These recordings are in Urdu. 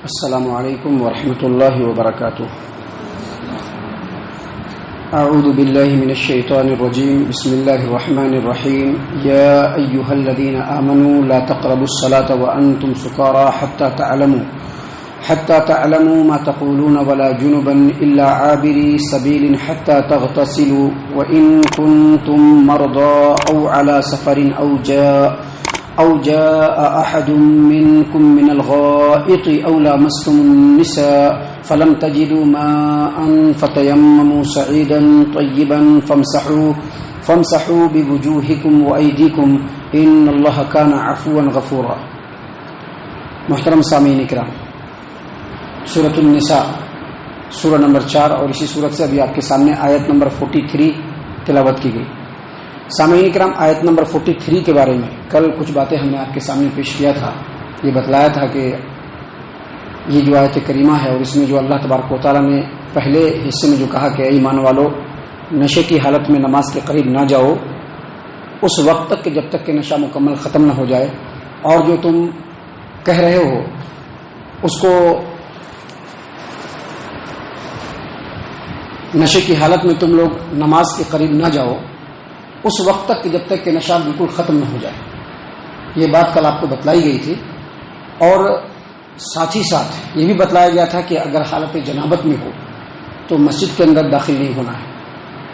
السلام علیکم ورحمۃ اللہ وبرکاتہ. اعوذ باللہ من الشیطان الرجیم. بسم اللہ الرحمن الرحیم. یا ایہا الذین آمنوا لا تقربوا الصلاة وانتم سکارى حتى تعلموا ما تقولون ولا جنبا الا عابري سبيل حتى تغتسلوا وان كنتم مرضى او على سفر أو جاء أحد منكم من الغائط أو لامستم النساء فلم تجدوا ماء فتيمموا صعيدا طيبا فامسحوا بوجوهكم وأيديكم إن الله كان عفوا غفورا. محترم سامعین اکرام، سورۃ النساء سورہ نمبر 4 اور اسی سورت سے ابھی آپ کے سامنے آیت نمبر 43 تلاوت کی گئی. سامعین اکرام، آیت نمبر 43 کے بارے میں کل کچھ باتیں ہم نے آپ کے سامنے پیش کیا تھا. یہ بتلایا تھا کہ یہ جو آیت کریمہ ہے اور اس میں جو اللہ تبارک و تعالیٰ نے پہلے حصے میں جو کہا کہ اے ایمان والو نشے کی حالت میں نماز کے قریب نہ جاؤ اس وقت تک کہ جب تک کہ نشہ مکمل ختم نہ ہو جائے، اور جو تم کہہ رہے ہو اس کو نشے کی حالت میں تم لوگ نماز کے قریب نہ جاؤ اس وقت تک کہ جب تک کہ نشہ بالکل ختم نہ ہو جائے. یہ بات کل آپ کو بتلائی گئی تھی، اور ساتھ ہی ساتھ یہ بھی بتلایا گیا تھا کہ اگر حالت جنابت میں ہو تو مسجد کے اندر داخل نہیں ہونا ہے،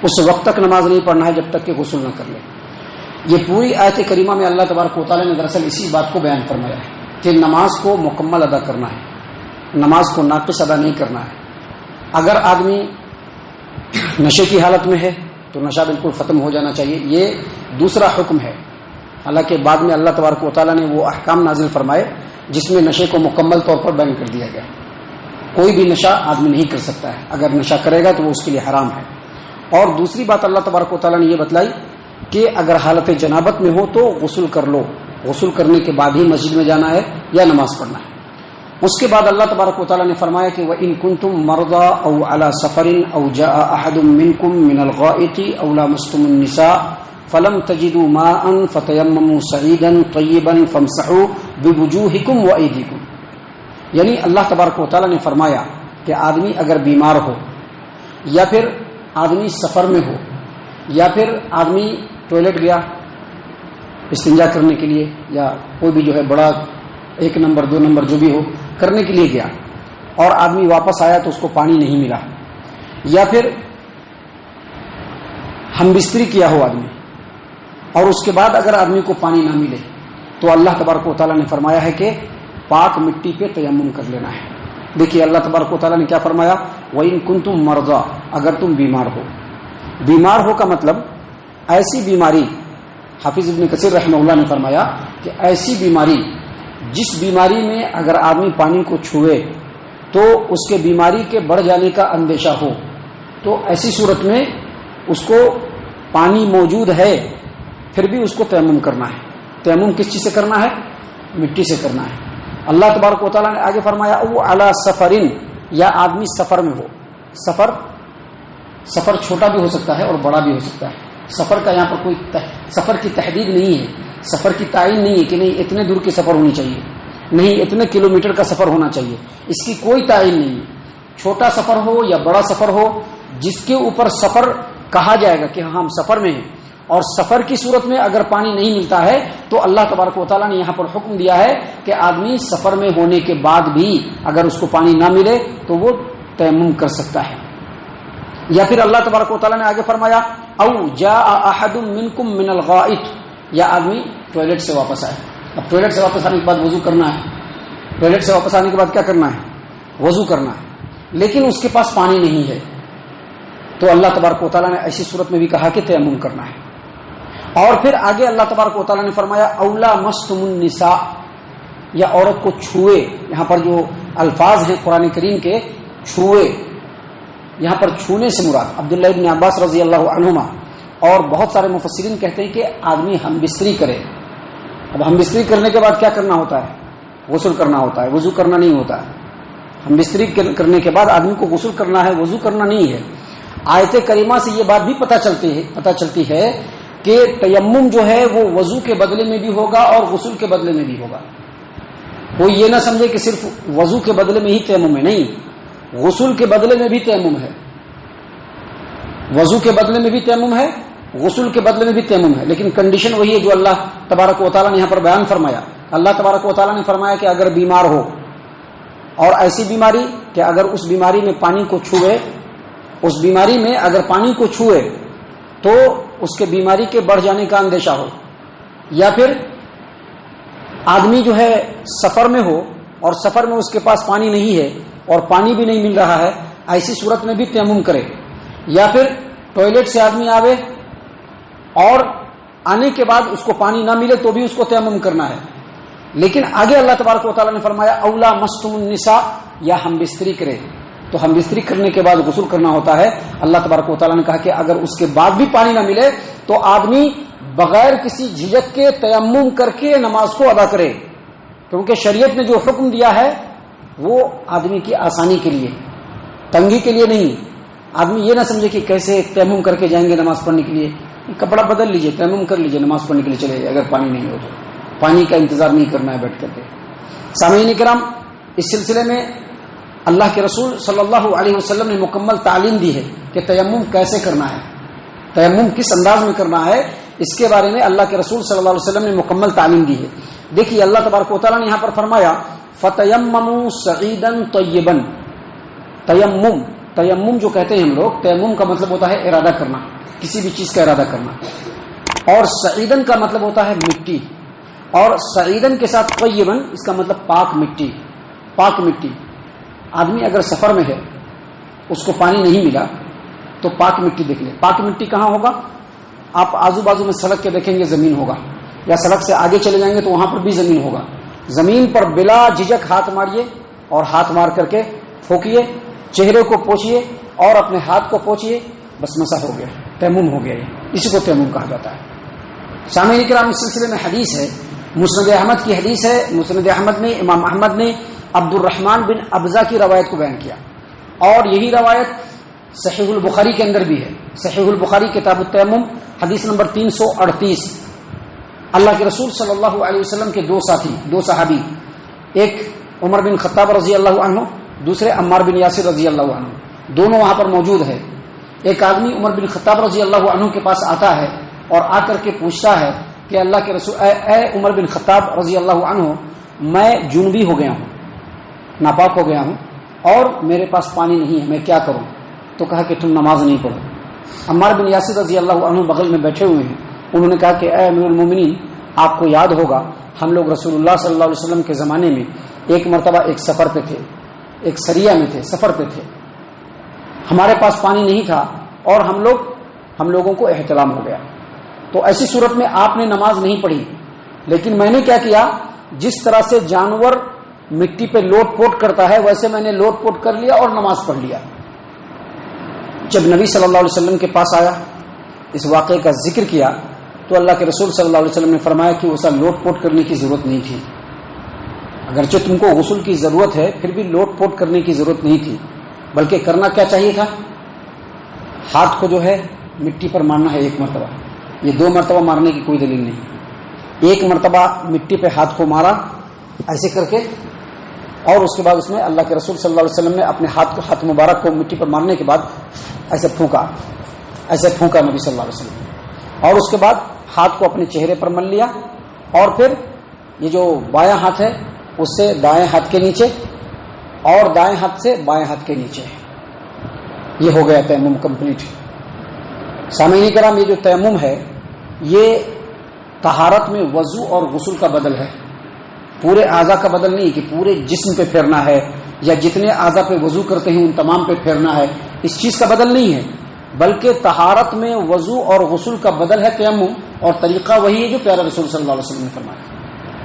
اس وقت تک نماز نہیں پڑھنا ہے جب تک کہ غسل نہ کر لے. یہ پوری آیت کریمہ میں اللہ تبارک و تعالیٰ نے دراصل اسی بات کو بیان فرمایا ہے کہ نماز کو مکمل ادا کرنا ہے، نماز کو ناقص ادا نہیں کرنا ہے. اگر آدمی نشے کی حالت میں ہے تو نشہ بالکل ختم ہو جانا چاہیے. یہ دوسرا حکم ہے. حالانکہ بعد میں اللہ تبارک و تعالیٰ نے وہ احکام نازل فرمائے جس میں نشے کو مکمل طور پر بیان کر دیا گیا. کوئی بھی نشہ آدمی نہیں کر سکتا ہے، اگر نشہ کرے گا تو وہ اس کے لیے حرام ہے. اور دوسری بات اللہ تبارک و تعالیٰ نے یہ بتلائی کہ اگر حالت جنابت میں ہو تو غسل کر لو، غسل کرنے کے بعد ہی مسجد میں جانا ہے یا نماز پڑھنا ہے. اس کے بعد اللہ تبارک و تعالیٰ نے فرمایا کہ وَإِن كُنتُم مَرْضَىٰ أَوْ عَلَىٰ سَفَرٍ أَوْ جَاءَ أَحَدٌ مِّنكُم مِّنَ الْغَائِطِ أَوْ لَامَسْتُمُ النِّسَاءَ فَلَمْ تَجِدُوا مَاءً فَتَيَمَّمُوا صَعِيدًا طَيِّبًا فَامْسَحُوا بِوُجُوهِكُمْ وَأَيْدِيكُمْ. یعنی اللہ تبارک و تعالیٰ نے فرمایا کہ آدمی اگر بیمار ہو، یا پھر آدمی سفر میں ہو، یا پھر آدمی ٹوائلٹ گیا استنجا کرنے کے لیے، یا کوئی بھی جو ہے بڑا 1 نمبر 2 نمبر جو بھی ہو کرنے کے لیے گیا، اور آدمی واپس آیا تو اس کو پانی نہیں ملا، یا پھر ہم بستری کیا ہو آدمی اور اس کے بعد اگر آدمی کو پانی نہ ملے تو اللہ تبارک و تعالیٰ نے فرمایا ہے کہ پاک مٹی پہ تیمم کر لینا ہے. دیکھیے اللہ تبارک و تعالیٰ نے کیا فرمایا، وَإِن كُنتُم مَرْضَىٰ، اگر تم بیمار ہو. بیمار ہو کا مطلب ایسی بیماری، حافظ ابن کثیر رحمہ اللہ نے فرمایا کہ ایسی بیماری جس بیماری میں اگر آدمی پانی کو چھوئے تو اس کے بیماری کے بڑھ جانے کا اندیشہ ہو، تو ایسی صورت میں اس کو پانی موجود ہے پھر بھی اس کو تیمم کرنا ہے. تیمم کس چیز سے کرنا ہے؟ مٹی سے کرنا ہے. اللہ تبارک و تعالیٰ نے آگے فرمایا او علی سفرن، یا آدمی سفر میں ہو. سفر چھوٹا بھی ہو سکتا ہے اور بڑا بھی ہو سکتا ہے. سفر کا یہاں پر کوئی سفر کی تحدید نہیں ہے، سفر کی تعین نہیں ہے کہ نہیں اتنے دور کی سفر ہونی چاہیے، نہیں اتنے کلومیٹر کا سفر ہونا چاہیے. اس کی کوئی تعین نہیں ہے. چھوٹا سفر ہو یا بڑا سفر ہو، جس کے اوپر سفر کہا جائے گا کہ ہم سفر میں ہیں، اور سفر کی صورت میں اگر پانی نہیں ملتا ہے تو اللہ تبارک و تعالیٰ نے یہاں پر حکم دیا ہے کہ آدمی سفر میں ہونے کے بعد بھی اگر اس کو پانی نہ ملے تو وہ تیمم کر سکتا ہے. یا پھر اللہ تبارک و تعالیٰ نے آگے فرمایا او جاء احد منکم من الغائط، یا آدمی ٹوائلٹ سے واپس آئے. اب ٹوائلٹ سے واپس آنے کے بعد وضو کرنا ہے. ٹوائلٹ سے واپس آنے کے بعد کیا کرنا ہے؟ وضو کرنا ہے. لیکن اس کے پاس پانی نہیں ہے تو اللہ تبارک و تعالیٰ نے ایسی صورت میں بھی کہا کہ تیمم کرنا ہے. اور پھر آگے اللہ تبارک و تعالیٰ نے فرمایا اولا مستم النساء، یا عورت کو چھوئے. یہاں پر جو الفاظ ہیں قرآن کریم کے چھوئے، یہاں پر چھونے سے مراد عبداللہ ابن عباس رضی اللہ عنہما اور بہت سارے مفسرین کہتے ہیں کہ آدمی ہم بستری کرے. اب ہم بستری کرنے کے بعد کیا کرنا ہوتا ہے؟ غسل کرنا ہوتا ہے، وضو کرنا نہیں ہوتا ہے. ہم بستری کرنے کے بعد آدمی کو غسل کرنا ہے، وضو کرنا نہیں ہے. آیت کریمہ سے یہ بات بھی پتہ چلتی ہے کہ تیمم جو ہے وہ وضو کے بدلے میں بھی ہوگا اور غسل کے بدلے میں بھی ہوگا. کوئی یہ نہ سمجھے کہ صرف وضو کے بدلے میں ہی تیمم ہے، نہیں، غسل کے بدلے میں بھی تیمم ہے، وضو کے بدلے میں بھی تیمم ہے، غسل کے بدلے میں بھی تیمم ہے، لیکن کنڈیشن وہی ہے جو اللہ تبارک و تعالیٰ نے یہاں پر بیان فرمایا۔ اللہ تبارک و تعالیٰ نے فرمایا کہ اگر بیمار ہو اور ایسی بیماری کہ اگر اس بیماری میں پانی کو چھوئے، اس بیماری میں اگر پانی کو چھوئے تو اس کے بیماری کے بڑھ جانے کا اندیشہ ہو، یا پھر آدمی جو ہے سفر میں ہو اور سفر میں اس کے پاس پانی نہیں ہے اور پانی بھی نہیں مل رہا ہے، ایسی صورت میں بھی تیمم کرے، یا پھر ٹوائلٹ سے آدمی آوے اور آنے کے بعد اس کو پانی نہ ملے تو بھی اس کو تیمم کرنا ہے۔ لیکن آگے اللہ تبارک و تعالیٰ نے فرمایا اولا مستم النساء، یا ہم بستری کرے، تو ہم بستری کرنے کے بعد غسل کرنا ہوتا ہے۔ اللہ تبارک و تعالیٰ نے کہا کہ اگر اس کے بعد بھی پانی نہ ملے تو آدمی بغیر کسی جھجک کے تیمم کر کے نماز کو ادا کرے، کیونکہ شریعت نے جو حکم دیا ہے وہ آدمی کی آسانی کے لیے، تنگی کے لیے نہیں۔ آدمی یہ نہ سمجھے کہ کیسے تیمم کر کے جائیں گے نماز پڑھنے کے لیے، کپڑا بدل لیجئے، تیمم کر لیجئے، نماز پڑھنے کے لیے چلے، اگر پانی نہیں ہو تو پانی کا انتظار نہیں کرنا ہے بیٹھ کر کے۔ سامعین کرام، اس سلسلے میں اللہ کے رسول صلی اللہ علیہ وسلم نے مکمل تعلیم دی ہے کہ تیمم کیسے کرنا ہے، تیمم کس انداز میں کرنا ہے، اس کے بارے میں اللہ کے رسول صلی اللہ علیہ وسلم نے مکمل تعلیم دی ہے۔ دیکھیے اللہ تبارک و تعالیٰ نے یہاں پر فرمایا فَتَيَمَّمُوا صَعِيدًا طَيِّبًا۔ تیمم جو کہتے ہیں ہم لوگ، تیمم کا مطلب ہوتا ہے ارادہ کرنا، کسی بھی چیز کا ارادہ کرنا، اور صعیدن کا مطلب ہوتا ہے مٹی، اور صعیدن کے ساتھ طیبن اس کا مطلب پاک مٹی، پاک مٹی۔ آدمی اگر سفر میں ہے، اس کو پانی نہیں ملا تو پاک مٹی دیکھ لے۔ پاک مٹی کہاں ہوگا؟ آپ آزو بازو میں سڑک کے دیکھیں گے زمین ہوگا، یا سڑک سے آگے چلے جائیں گے تو وہاں پر بھی زمین ہوگا۔ زمین پر بلا جھجک ہاتھ ماریے، اور ہاتھ مار کر کے پھونکیے، چہرے کو پوچھیے اور اپنے ہاتھ کو پوچھیے، بس مسح ہو گیا، تیمم ہو گیا۔ اسی کو تیمم کہا جاتا ہے۔ سامعین کرام، اس سلسلے میں حدیث ہے، مسند احمد کی حدیث ہے۔ مسند احمد میں امام احمد نے عبد الرحمن بن ابزہ کی روایت کو بیان کیا، اور یہی روایت صحیح البخاری کے اندر بھی ہے۔ صحیح البخاری کتاب التیمم حدیث نمبر 338۔ اللہ کے رسول صلی اللہ علیہ وسلم کے دو ساتھی، دو صحابی، ایک عمر بن خطاب رضی اللہ عنہ، دوسرے عمار بن یاسر رضی اللہ عنہ، دونوں وہاں پر موجود ہے۔ ایک آدمی عمر بن خطاب رضی اللہ عنہ کے پاس آتا ہے اور آ کر کے پوچھتا ہے کہ اللہ کے رسول، اے عمر بن خطاب رضی اللہ عنہ، میں جنوبی ہو گیا ہوں، ناپاک ہو گیا ہوں، اور میرے پاس پانی نہیں ہے، میں کیا کروں؟ تو کہا کہ تم نماز نہیں پڑھو۔ عمار بن یاسر رضی اللہ عنہ بغل میں بیٹھے ہوئے ہیں، انہوں نے کہا کہ اے امیر المومنین، آپ کو یاد ہوگا ہم لوگ رسول اللہ صلی اللہ علیہ وسلم کے زمانے میں ایک مرتبہ ایک سفر پہ تھے، ایک سریہ میں تھے، سفر پہ تھے، ہمارے پاس پانی نہیں تھا اور ہم لوگوں کو احتلام ہو گیا۔ تو ایسی صورت میں آپ نے نماز نہیں پڑھی، لیکن میں نے کیا کیا، جس طرح سے جانور مٹی پہ لوٹ پوٹ کرتا ہے ویسے میں نے لوٹ پوٹ کر لیا اور نماز پڑھ لیا۔ جب نبی صلی اللہ علیہ وسلم کے پاس آیا، اس واقعے کا ذکر کیا، تو اللہ کے رسول صلی اللہ علیہ وسلم نے فرمایا کہ اسے لوٹ پوٹ کرنے کی ضرورت نہیں تھی، اگرچہ تم کو غسل کی ضرورت ہے پھر بھی لوٹ پوٹ کرنے کی ضرورت نہیں تھی، بلکہ کرنا کیا چاہیے تھا، ہاتھ کو جو ہے مٹی پر مارنا ہے ایک مرتبہ، یہ دو مرتبہ مارنے کی کوئی دلیل نہیں، ایک مرتبہ مٹی پہ ہاتھ کو مارا ایسے کر کے، اور اس کے بعد اس میں اللہ کے رسول صلی اللہ علیہ وسلم نے اپنے ہاتھ مبارک کو مٹی پر مارنے کے بعد ایسے پھونکا نبی صلی اللہ علیہ وسلم، اور اس کے بعد ہاتھ کو اپنے چہرے پر مل لیا، اور پھر یہ جو بایاں ہاتھ ہے اس سے دائیں ہاتھ کے نیچے اور دائیں ہاتھ سے بائیں ہاتھ کے نیچے، یہ ہو گیا تیمم کمپلیٹ۔ سامعین کرام، یہ جو تیمم ہے یہ طہارت میں وضو اور غسل کا بدل ہے، پورے اعضاء کا بدل نہیں کہ پورے جسم پہ پھیرنا ہے یا جتنے اعضاء پہ وضو کرتے ہیں ان تمام پہ پھیرنا ہے، اس چیز کا بدل نہیں ہے، بلکہ طہارت میں وضو اور غسل کا بدل ہے تیمم، اور طریقہ وہی ہے جو پیارے رسول صلی اللہ علیہ وسلم نے فرمایا۔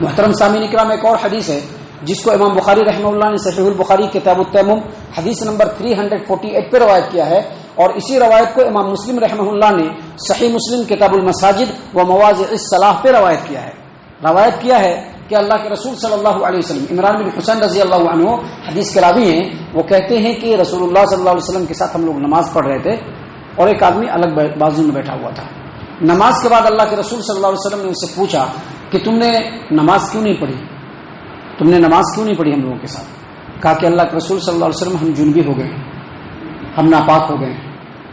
محترم سامعین کرام، ایک اور حدیث ہے جس کو امام بخاری رحمہ اللہ نے صحیح البخاری کتاب التیمم حدیث نمبر 348 پہ روایت کیا ہے، اور اسی روایت کو امام مسلم رحمہ اللہ نے صحیح مسلم کتاب المساجد و مواضع الصلاح پہ روایت کیا ہے کہ اللہ کے رسول صلی اللہ علیہ وسلم، عمران بن حسین رضی اللہ عنہ حدیث کے راوی ہیں، وہ کہتے ہیں کہ رسول اللہ صلی اللہ علیہ وسلم کے ساتھ ہم لوگ نماز پڑھ رہے تھے اور ایک آدمی الگ بازو میں بیٹھا ہوا تھا۔ نماز کے بعد اللہ کے رسول صلی اللہ علیہ وسلم نے اس سے پوچھا کہ تم نے نماز کیوں نہیں پڑھی؟ تم نے نماز کیوں نہیں پڑھی ہم لوگوں کے ساتھ؟ کہا کہ اللہ کے رسول صلی اللہ علیہ وسلم ہم جنبی ہو گئے، ہم ناپاک ہو گئے.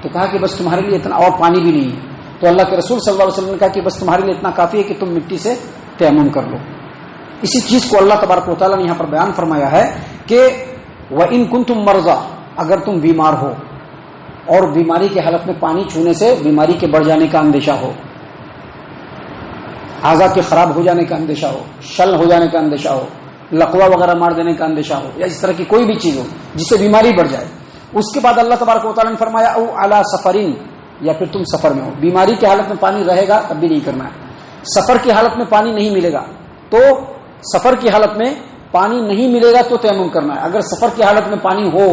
تو کہا کہ بس تمہارے لیے اتنا، اور پانی بھی نہیں ہے. تو اللہ کے رسول صلی اللہ علیہ وسلم نے کہا کہ بس تمہارے لیے اتنا کافی ہے کہ تم مٹی سے تیمم کر لو. اسی چیز کو اللہ تبارک و تعالیٰ نے یہاں پر بیان فرمایا ہے کہ وَإِن كُنتُم مَرْضَىٰ، اگر تم بیمار ہو اور بیماری کے حالت میں پانی چھونے سے بیماری کے بڑھ جانے کا اندیشہ ہو، اعضاء کے خراب ہو جانے کا اندیشہ ہو، شل ہو جانے کا اندیشہ ہو، لقوا وغیرہ مار دینے کا اندیشہ ہو، یا اس طرح کی کوئی بھی چیز ہو جس سے بیماری بڑھ جائے. اس کے بعد اللہ تبارک و تعالیٰ نے فرمایا او علی سفرین، یا پھر تم سفر میں ہو. بیماری کی حالت میں پانی رہے گا تب بھی نہیں کرنا ہے. سفر کی حالت میں پانی نہیں ملے گا تو سفر کی حالت میں پانی نہیں ملے گا تو تیمم کرنا ہے. اگر سفر کی حالت میں پانی ہو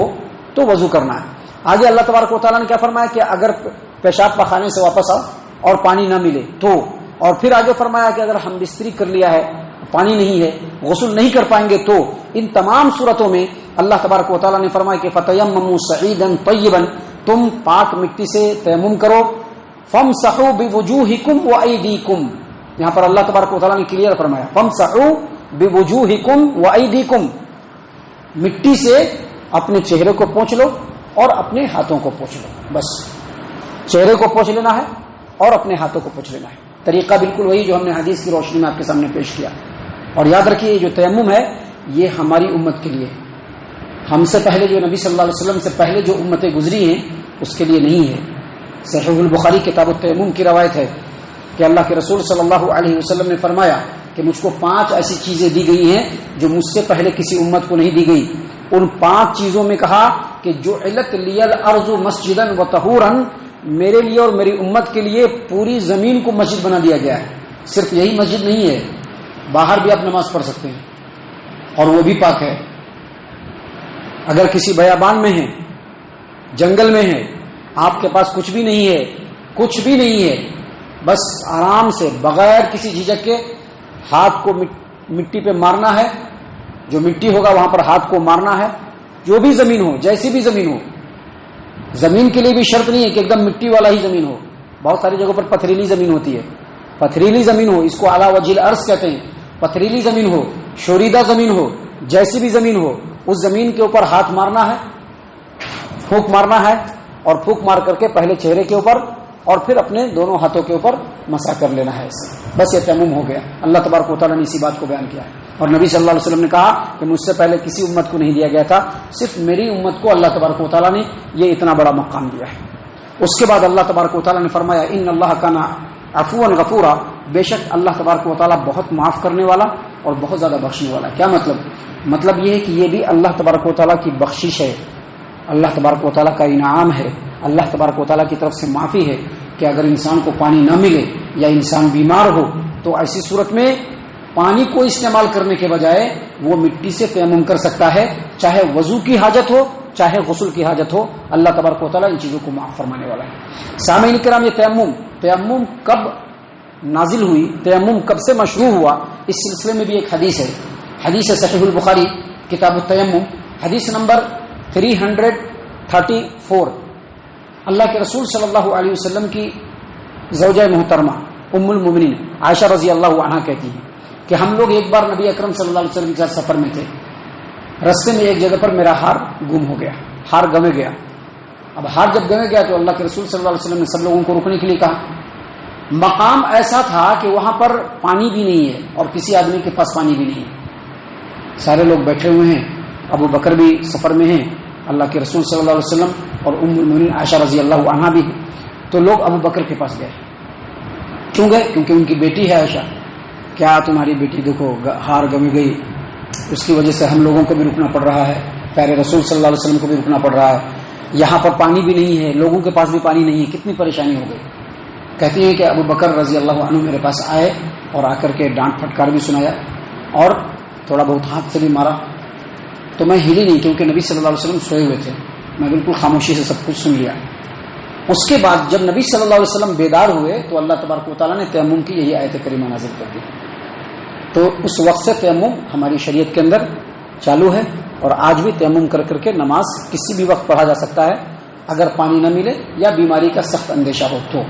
تو وضو کرنا ہے. آگے اللہ تبارک و تعالیٰ نے کیا فرمایا کہ اگر پیشاب پخانے سے واپس آؤ اور پانی نہ ملے تو، اور پھر آگے فرمایا کہ اگر ہم بستری کر لیا ہے، پانی نہیں ہے، غسل نہیں کر پائیں گے تو. ان تمام صورتوں میں اللہ تبارک و تعالیٰ نے فرمایا کہ فَتَيَمَّمُوا صَعِيدًا طَيِّبًا، تم پاک مٹی سے تیمم کرو. فَامْسَحُوا بِوُجُوهِكُمْ وَأَيْدِيكُمْ، یہاں پر اللہ تبارک و تعالیٰ نے کلیئر فرمایا فَامْسَحُوا بِوُجُوهِكُمْ وَأَيْدِيكُمْ، مٹی سے اپنے چہرے کو پوچھ لو اور اپنے ہاتھوں کو پوچھ لو. بس چہرے کو پوچھ لینا ہے اور اپنے ہاتھوں کو پوچھ لینا ہے. طریقہ بالکل وہی جو ہم نے حدیث کی روشنی میں آپ کے سامنے پیش کیا. اور یاد رکھیے جو تیمم ہے یہ ہماری امت کے لیے، ہم سے پہلے جو نبی صلی اللہ علیہ وسلم سے پہلے جو امتیں گزری ہیں اس کے لیے نہیں ہے. صحیح البخاری کتاب التیمم کی روایت ہے کہ اللہ کے رسول صلی اللہ علیہ وسلم نے فرمایا کہ مجھ کو 5 ایسی چیزیں دی گئی ہیں جو مجھ سے پہلے کسی امت کو نہیں دی گئی. ان 5 چیزوں میں کہا کہ جو علت لیل ارض مسجدا و طہورا، میرے لیے اور میری امت کے لیے پوری زمین کو مسجد بنا دیا گیا ہے. صرف یہی مسجد نہیں ہے، باہر بھی آپ نماز پڑھ سکتے ہیں اور وہ بھی پاک ہے. اگر کسی بیابان میں ہیں، جنگل میں ہیں، آپ کے پاس کچھ بھی نہیں ہے، کچھ بھی نہیں ہے، بس آرام سے بغیر کسی جھجک کے ہاتھ کو مٹی پہ مارنا ہے. جو مٹی ہوگا وہاں پر ہاتھ کو مارنا ہے. جو بھی زمین ہو، جیسی بھی زمین ہو، زمین کے لیے بھی شرط نہیں ہے کہ ایک دم مٹی والا ہی زمین ہو. بہت ساری جگہوں پر پتھریلی زمین ہوتی ہے. پتھریلی زمین ہو، اس کو اعلیٰ وجہ الارض کہتے ہیں. پتھریلی زمین ہو، شوریدہ زمین ہو، جیسی بھی زمین ہو، اس زمین کے اوپر ہاتھ مارنا ہے، پھونک مارنا ہے، اور پھونک مار کر کے پہلے چہرے کے اوپر اور پھر اپنے دونوں ہاتھوں کے اوپر مسح کر لینا ہے. بس یہ تیمم ہو گیا. اللہ تبارک و تعالیٰ نے اسی بات کو بیان کیا ہے. اور نبی صلی اللہ علیہ وسلم نے کہا کہ مجھ سے پہلے کسی امت کو نہیں دیا گیا تھا، صرف میری امت کو اللہ تبارک و تعالیٰ نے یہ اتنا بڑا مقام دیا ہے. اس کے بعد اللہ تبارک و تعالیٰ نے فرمایا ان اللہ کان عفوا غفورا، بے شک اللہ تبارک و تعالیٰ بہت معاف کرنے والا اور بہت زیادہ بخشنے والا. کیا مطلب یہ ہے کہ یہ بھی اللہ تبارک و تعالیٰ کی بخشش ہے، اللہ تبارک و تعالیٰ کا انعام ہے، اللہ تبارک و تعالیٰ کی طرف سے معافی ہے کہ اگر انسان کو پانی نہ ملے یا انسان بیمار ہو تو ایسی صورت میں پانی کو استعمال کرنے کے بجائے وہ مٹی سے تیمم کر سکتا ہے، چاہے وضو کی حاجت ہو چاہے غسل کی حاجت ہو. اللہ تبارک و تعالیٰ ان چیزوں کو معاف فرمانے والا ہے. سامعین کرام، یہ تیمم کب نازل ہوئی، تیمم کب سے مشروع ہوا، اس سلسلے میں بھی ایک حدیث ہے. حدیث صحیح البخاری کتاب التیمم، حدیث نمبر 334. اللہ کے رسول صلی اللہ علیہ وسلم کی زوجہ محترمہ ام المؤمنین عائشہ رضی اللہ عنہا کہتی ہیں کہ ہم لوگ ایک بار نبی اکرم صلی اللہ علیہ وسلم کے ساتھ سفر میں تھے. رستے میں ایک جگہ پر میرا ہار گم ہو گیا، ہار گمے گیا. اب ہار جب گمے گیا تو اللہ کے رسول صلی اللہ علیہ وسلم نے سب لوگوں کو رکنے کے لیے کہا. مقام ایسا تھا کہ وہاں پر پانی بھی نہیں ہے اور کسی آدمی کے پاس پانی بھی نہیں ہے. سارے لوگ بیٹھے ہوئے ہیں، ابو بکر بھی سفر میں ہیں، اللہ کے رسول صلی اللہ علیہ وسلم اور ام المؤمنین عائشہ رضی اللہ عنہا بھی ہیں. تو لوگ ابو بکر کے پاس گئے. کیوں گئے؟ کیونکہ ان کی بیٹی ہے عائشہ. کیا تمہاری بیٹی دیکھو ہار گمی گئی، اس کی وجہ سے ہم لوگوں کو بھی رکنا پڑ رہا ہے، پیارے رسول صلی اللہ علیہ وسلم کو بھی رکنا پڑ رہا ہے، یہاں پر پانی بھی نہیں ہے، لوگوں کے پاس بھی پانی نہیں ہے، کتنی پریشانی ہو گئی. کہتی ہیں کہ ابو بکر رضی اللہ عنہ میرے پاس آئے اور آ کر کے ڈانٹ پھٹکار بھی سنایا اور تھوڑا بہت ہاتھ سے بھی مارا. تو میں ہلی نہیں کیونکہ نبی صلی اللہ علیہ وسلم سوئے ہوئے تھے. میں بالکل خاموشی سے سب کچھ سن لیا. اس کے بعد جب نبی صلی اللہ علیہ وسلم بیدار ہوئے تو اللہ تبارک و تعالیٰ نے تیمم کی یہی آیت کریمہ نازل کر دی. تو اس وقت سے تیمم ہماری شریعت کے اندر چالو ہے اور آج بھی تیمم کر کر کے نماز کسی بھی وقت پڑھا جا سکتا ہے اگر پانی نہ ملے یا بیماری کا سخت اندیشہ ہو تو.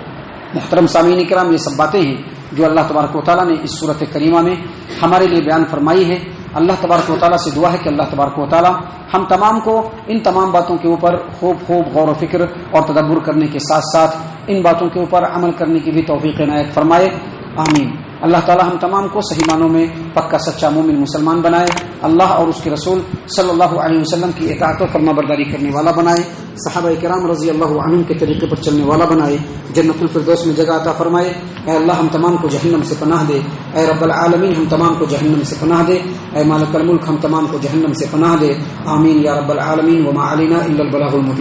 محترم سامعین کرام، یہ سب باتیں ہیں جو اللہ تبارک و تعالیٰ نے اس صورت کریمہ میں ہمارے لیے بیان فرمائی ہے اللہ تبارک و تعالیٰ سے دعا ہے کہ اللہ تبارک و تعالیٰ ہم تمام کو ان تمام باتوں کے اوپر خوب غور و فکر اور تدبر کرنے کے ساتھ ساتھ ان باتوں کے اوپر عمل کرنے کی بھی توفیق عنایت فرمائے، آمین۔ اللہ تعالی ہم تمام کو صحیح معنوں میں پکا سچا مومن مسلمان بنائے، اللہ اور اس کے رسول صلی اللہ علیہ وسلم کی اطاعت و فرما برداری کرنے والا بنائے، صحابہ کرام رضی اللہ عنہم کے طریقے پر چلنے والا بنائے، جنت الفردوس میں جگہ عطا فرمائے۔ اے اللہ ہم تمام کو جہنم سے پناہ دے، اے رب العالمین ہم تمام کو جہنم سے پناہ دے، اے مالک الملک ہم تمام کو جہنم سے پناہ دے، آمین یا رب العالمین۔ وما علینا الا البلاغ المبین۔